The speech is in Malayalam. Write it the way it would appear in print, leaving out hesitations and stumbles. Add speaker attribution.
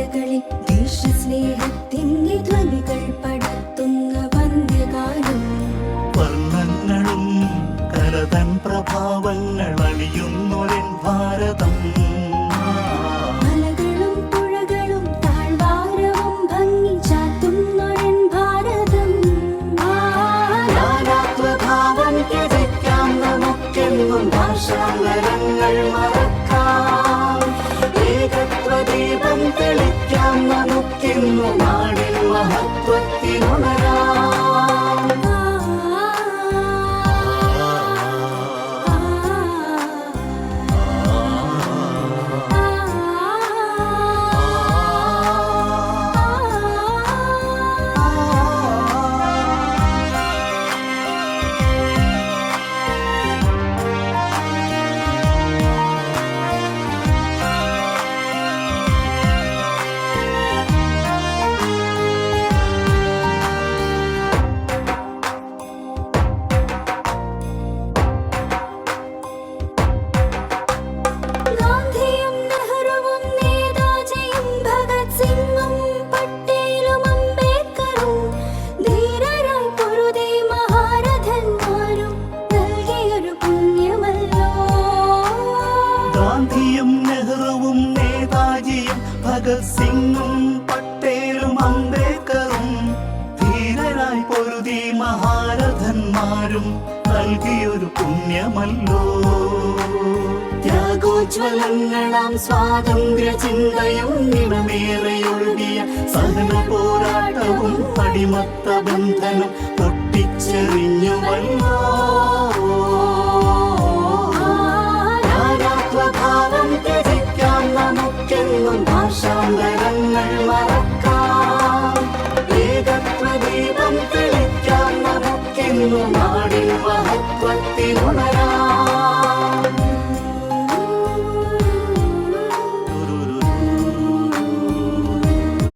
Speaker 1: കരകളിൽ ദേശസ്നേഹത്തിന്റെ ധ്വനികൾ പടർത്തുന്ന വന്ധ്യകാലം.
Speaker 2: വർണ്ണങ്ങളും കലതൻ പ്രഭാവങ്ങൾ അണിയുന്നൊരൻ ഭാരതം.
Speaker 1: മലകളും പുഴകളും താഴ്വാരവും ഭംഗി ചാത്തുന്നൊരൻ ഭാരതം.
Speaker 2: നാനാത്വഭാവം ത്യജിക്കാം നമുക്കെന്നും ഭാഷാന്തരങ്ങൾ മറക്കാം. ഏകത്വദീപം തെളിക്കാം നമുക്കെന്നും നാടിൻ മഹത്വത്തിനുണരാം. ഗാന്ധിയും നെഹ്റുവും നേതാജിയും ഭഗത് സിംഗും പട്ടേലും അംബേദ്കറും ധീരരായി പൊരുതി മഹാരഥന്മാരും നൽകിയൊരു പുണ്യമല്ലോ. ത്യാഗോജ്വലങ്ങളാം സ്വാതന്ത്ര്യ ചിന്തയും നിണമേറെയൊഴുകിയ സഹന പോരാട്ടവും അടിമത്ത ബന്ധനം പൊട്ടിച്ചെറിഞ്ഞുവല്ലോ. നാനാത്വഭാവം ത്യജിക്കാം നമുക്കെന്നും ഭാഷാന്തരങ്ങൾ മറക്കാം. ഏകത്വദീപം തെളിക്കാം നമുക്കെന്നും നാടിൻ മഹത്വത്തിനുണരാം.